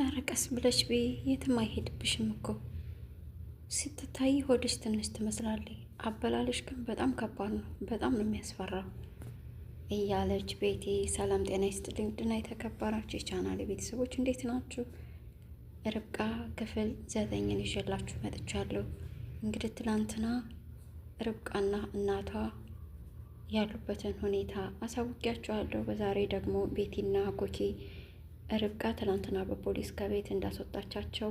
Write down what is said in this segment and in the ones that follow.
ኧረ ቀስ ብለሽ ብይ፣ የትም አይሄድብሽም እኮ ስትታይ ሆድሽ ትንሽ ትመስላለች፣ አበላለሽ ግን በጣም ከባድ ነው፣ በጣም ነው የሚያስፈራው እያለች ቤቲ ሰላም ጤና ይስጥልኝ ውድና የተከበራችሁ የቻናሌ ቤተሰቦች እንዴት ናችሁ? ርብቃ ክፍል 9ን ይዤላችሁ መጥቻለሁ። እንግዲህ ትላንትና ርብቃና እናቷ ያሉበትን ሁኔታ አሳውቂያችኋለሁ። በዛሬ ደግሞ ቤቲና ኮኪ ርብቃ ትላንትና በፖሊስ ከቤት እንዳስወጣቻቸው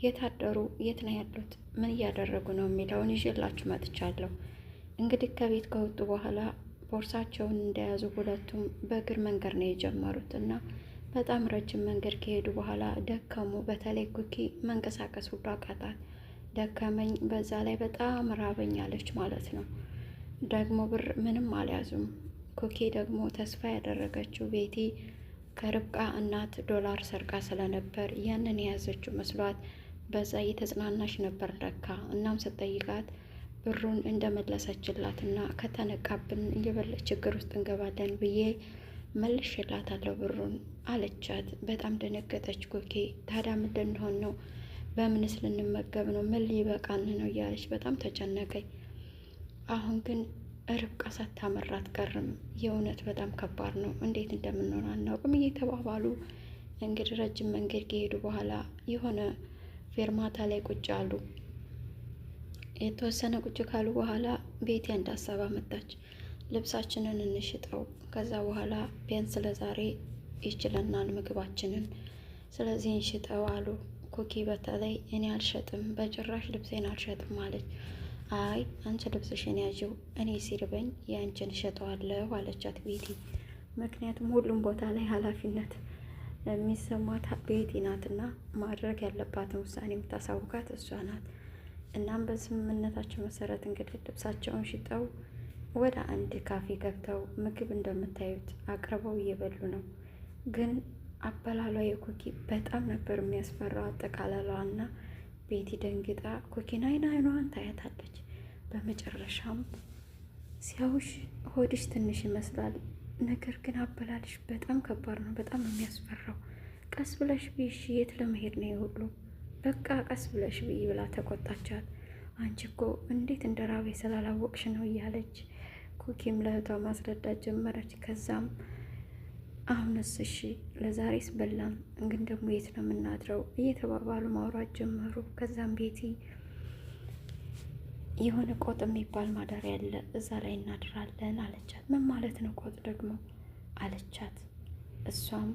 የታደሩ የት ነው ያሉት፣ ምን እያደረጉ ነው የሚለውን ይዤላችሁ መጥቻለሁ። እንግዲህ ከቤት ከወጡ በኋላ ቦርሳቸውን እንደያዙ ሁለቱም በእግር መንገድ ነው የጀመሩት እና በጣም ረጅም መንገድ ከሄዱ በኋላ ደከሙ። በተለይ ኩኪ መንቀሳቀስ ሁሉ አቃታት። ደከመኝ፣ በዛ ላይ በጣም ራበኝ አለች ማለት ነው። ደግሞ ብር ምንም አልያዙም። ኩኪ ደግሞ ተስፋ ያደረገችው ቤቲ ከርብቃ እናት ዶላር ሰርቃ ስለነበር ያንን የያዘችው መስሏት በዛ እየተጽናናች ነበር ለካ። እናም ስትጠይቃት ብሩን እንደመለሰችላት እና ከተነቃብን እየበለጠ ችግር ውስጥ እንገባለን ብዬ መልሼላታለሁ ብሩን አለቻት። በጣም ደነገጠች ኩኪ። ታዲያ ምን ልንሆን ነው? በምንስ ልንመገብ ነው? ምን ሊበቃን ነው? እያለች በጣም ተጨነቀኝ። አሁን ግን ርብቃ ሳታመራ አትቀርም። የእውነት በጣም ከባድ ነው። እንዴት እንደምንሆን አናውቅም እየተባባሉ እንግዲህ ረጅም መንገድ ከሄዱ በኋላ የሆነ ፌርማታ ላይ ቁጭ አሉ። የተወሰነ ቁጭ ካሉ በኋላ ቤቲ አንድ ሀሳብ አመጣች። ልብሳችንን እንሽጠው፣ ከዛ በኋላ ቢያንስ ለዛሬ ይችለናል ምግባችንን፣ ስለዚህ እንሽጠው አሉ። ኩኪ በተለይ እኔ አልሸጥም፣ በጭራሽ ልብሴን አልሸጥም አለች። አይ አንቺ ልብስሽን ያዥው፣ እኔ ሲርበኝ የአንቺን እሸጠዋለሁ አለቻት ቤቲ። ምክንያቱም ሁሉም ቦታ ላይ ኃላፊነት የሚሰማት ቤቲ ናትና ማድረግ ያለባትን ውሳኔ የምታሳውቃት እሷ ናት። እናም በስምምነታቸው መሰረት እንግዲህ ልብሳቸውን ሽጠው ወደ አንድ ካፌ ገብተው ምግብ እንደምታዩት አቅርበው እየበሉ ነው። ግን አበላሏ የኩኪ በጣም ነበር የሚያስፈራው አጠቃላሏ እና ቤቲ ደንግጣ ኩኪን አይኗን ታያታለች። በመጨረሻም ሲያውሽ ሆድሽ ትንሽ ይመስላል፣ ነገር ግን አበላልሽ በጣም ከባድ ነው፣ በጣም የሚያስፈራው። ቀስ ብለሽ ብይሽ፣ የት ለመሄድ ነው የሁሉ? በቃ ቀስ ብለሽ ብይ ብላ ተቆጣቻት። አንቺ እኮ እንዴት እንደ ራቤ ስላላወቅሽ ነው እያለች ኩኪም ለእህቷ ማስረዳት ጀመረች። ከዛም አሁንስ እሺ ለዛሬስ በላን፣ ግን ደግሞ የት ነው የምናድረው እየተባባሉ ማውራት ጀመሩ። ከዛም ቤቲ የሆነ ቆጥ የሚባል ማደሪያ ያለ እዛ ላይ እናድራለን አለቻት። ምን ማለት ነው ቆጥ ደግሞ አለቻት። እሷም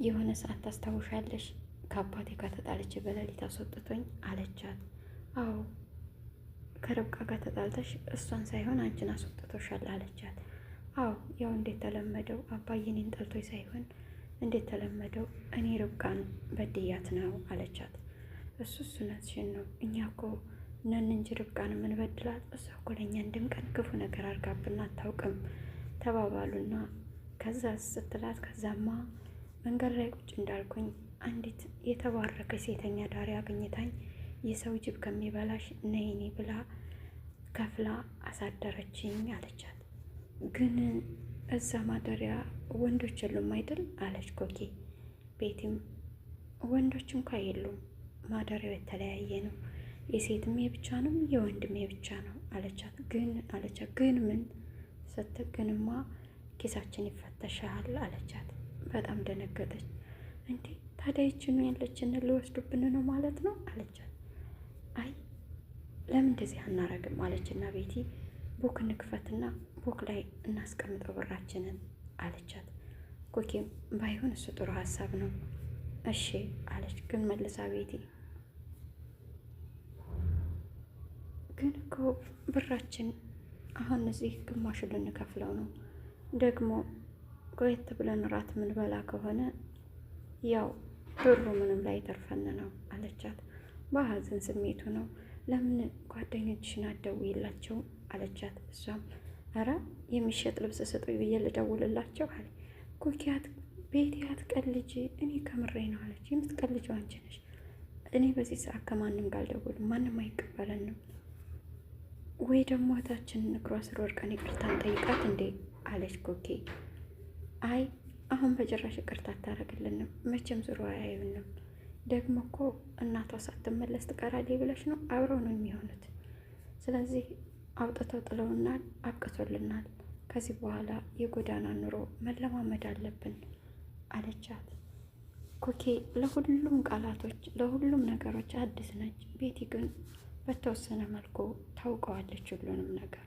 የሆነ ሰዓት ታስታውሻለሽ ከአባቴ ጋር ተጣልቼ በሌሊት አስወጥቶኝ አለቻት። አዎ ከርብቃ ጋር ተጣልተሽ እሷን ሳይሆን አንቺን አስወጥቶሻል አለቻት። አዎ ያው እንዴት ተለመደው አባዬ እኔን ጠልቶኝ ሳይሆን እንዴት ተለመደው እኔ ርብቃን በድያት ነው አለቻት። እሱስ እውነትሽን ነው፣ እኛ እኮ ነን እንጂ ርብቃን የምንበድላት፣ እሷ እኮ ለእኛ አንድም ቀን ክፉ ነገር አድርጋብን አታውቅም ተባባሉና ከዛ ስትላት ከዛማ መንገድ ላይ ቁጭ እንዳልኩኝ አንዲት የተባረከች ሴተኛ ዳሪ አግኝታኝ የሰው ጅብ ከሚበላሽ ነይኔ ብላ ከፍላ አሳደረችኝ አለቻት። ግን እዛ ማደሪያ ወንዶች የሉም አይደል አለች ኮኪ። ቤቲም ወንዶች እንኳ የሉም፣ ማደሪያው የተለያየ ነው፣ የሴትም የብቻ ነው የወንድም የብቻ ነው አለቻት። ግን ምን ስትግንማ ኪሳችን ይፈተሻል አለቻት። በጣም ደነገጠች። እንዴ ታዲያ ይችኑ ያለችን ሊወስዱብን ነው ማለት ነው አለቻት። አይ ለምን እንደዚህ አናረግም አለችና ቤቲ ቡክ እንክፈትና ቡክ ላይ እናስቀምጠው ብራችንን አለቻት። ኩኪም ባይሆን እሱ ጥሩ ሀሳብ ነው እሺ አለች። ግን መልሳ ቤቲ ግን እኮ ብራችን አሁን እዚህ ግማሹ ልንከፍለው ነው፣ ደግሞ ቆየት ብለን እራት ምንበላ ከሆነ ያው ብሩ ምንም ላይ ተርፈን ነው አለቻት። በሀዘን ስሜቱ ነው። ለምን ጓደኞችሽን አትደውይላቸው አለቻት። እሷም ኧረ የሚሸጥ ልብስ ስጡኝ ብዬ ልደውልላቸው አለ። ኩኪያት ቤቲ አትቀልጂ፣ እኔ ከምሬ ነው አለች። የምትቀልጂው አንቺ ነሽ። እኔ በዚህ ሰዓት ከማንም ጋር አልደውልም፣ ማንም አይቀበለንም። ወይ ደግሞ እህታችንን እግሯ ስር ወድቀን ይቅርታ እንጠይቃት እንዴ አለች ኩኪ። አይ አሁን በጭራሽ ይቅርታ አታደርግልንም። መቼም ዙሮ አያዩንም። ደግሞ እኮ እናቷ ሳትመለስ ትቀራለች ብለሽ ነው? አብረው ነው የሚሆኑት። ስለዚህ አውጥተው ጥለውናል፣ አብቅቶልናል። ከዚህ በኋላ የጎዳና ኑሮ መለማመድ አለብን አለቻት። ኩኪ ለሁሉም ቃላቶች ለሁሉም ነገሮች አዲስ ነች። ቤቲ ግን በተወሰነ መልኩ ታውቀዋለች ሁሉንም ነገር።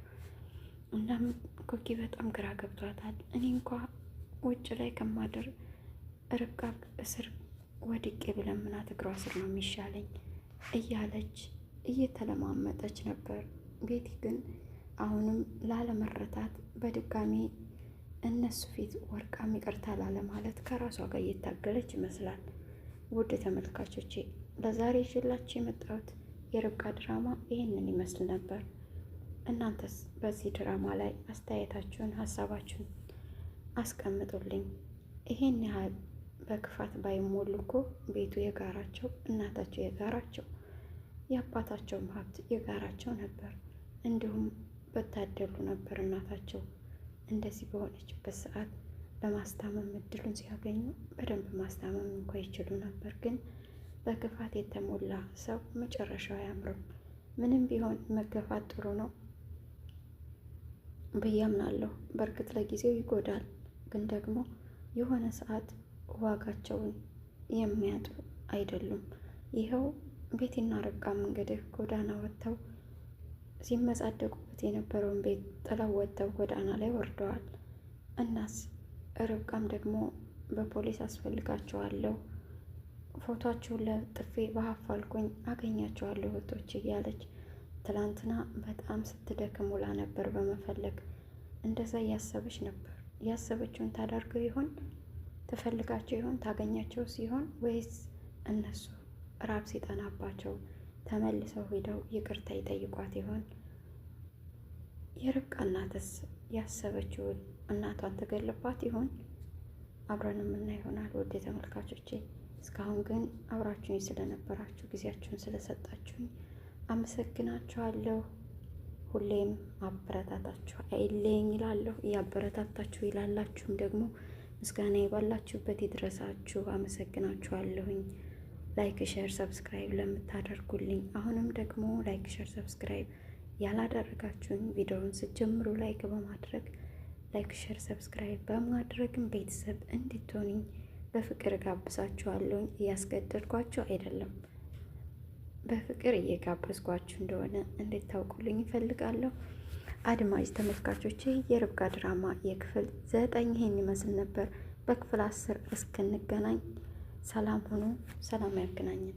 እናም ኩኪ በጣም ግራ ገብቷታል። እኔ እንኳ ውጭ ላይ ከማድር ርብቃ እስር ወድቄ ብለምናት እግሯ ስር ነው የሚሻለኝ እያለች እየተለማመጠች ነበር። ቤቲ ግን አሁንም ላለመረታት በድጋሚ እነሱ ፊት ወርቃም ይቅርታ ላለማለት ከራሷ ጋር እየታገለች ይመስላል። ውድ ተመልካቾቼ ለዛሬ ይዤላችሁ የመጣሁት የርብቃ ድራማ ይህንን ይመስል ነበር። እናንተስ በዚህ ድራማ ላይ አስተያየታችሁን፣ ሀሳባችሁን አስቀምጡልኝ። ይሄን ያህል በክፋት ባይሞሉ እኮ ቤቱ የጋራቸው፣ እናታቸው የጋራቸው፣ የአባታቸውም ሀብት የጋራቸው ነበር። እንዲሁም በታደሉ ነበር እናታቸው። እንደዚህ በሆነችበት ሰዓት ለማስታመም እድሉን ሲያገኙ በደንብ ማስታመም እንኳ ይችሉ ነበር። ግን በክፋት የተሞላ ሰው መጨረሻው አያምርም። ምንም ቢሆን መገፋት ጥሩ ነው ብዬ አምናለሁ። በእርግጥ ለጊዜው ይጎዳል፣ ግን ደግሞ የሆነ ሰዓት ዋጋቸውን የሚያጡ አይደሉም። ይኸው ቤቲና ርብቃም እንግዲህ ጎዳና ወጥተው ሲመጻደቁበት የነበረውን ቤት ጥለው ወጥተው ጎዳና ላይ ወርደዋል። እናስ ርብቃም ደግሞ በፖሊስ አስፈልጋቸዋለሁ፣ ፎቶአችሁን ለጥፌ በሀፋልኩኝ አገኛቸዋለሁ እህቶች እያለች ትላንትና በጣም ስትደክም ውላ ነበር በመፈለግ። እንደዛ እያሰበች ነበር። ያሰበችውን ታደርገው ይሆን? ትፈልጋቸው ይሆን? ታገኛቸው ሲሆን ወይስ እነሱ ራብ ሲጠናባቸው ተመልሰው ሄደው ይቅርታ ይጠይቋት ይሆን? የርብቃ እናትስ ያሰበችውን እናቷን ትገልባት ይሆን? አብረን የምናይ ይሆናል። ውድ ተመልካቾቼ እስካሁን ግን አብራችሁኝ ስለነበራችሁ ጊዜያችሁን ስለሰጣችሁኝ አመሰግናችኋለሁ። ሁሌም አበረታታችሁ አይለኝ ይላለሁ። እያበረታታችሁ ይላላችሁም ደግሞ ምስጋና ባላችሁበት ይድረሳችሁ። አመሰግናችኋለሁኝ። ላይክ፣ ሼር፣ ሰብስክራይብ ለምታደርጉልኝ አሁንም ደግሞ ላይክ፣ ሼር፣ ሰብስክራይብ ያላደረጋችሁኝ ቪዲዮውን ስትጀምሩ ላይክ በማድረግ ላይክ፣ ሼር፣ ሰብስክራይብ በማድረግም ቤተሰብ እንድትሆኑኝ በፍቅር ጋብዛችኋለሁ። እያስገደድኳችሁ አይደለም፣ በፍቅር እየጋበዝኳችሁ እንደሆነ እንድታውቁልኝ ይፈልጋለሁ። አድማጭ ተመልካቾቼ የርብቃ ድራማ የክፍል 9 ይሄን ይመስል ነበር። በክፍል 10 እስክንገናኝ ሰላም ሁኑ። ሰላም ያገናኘን።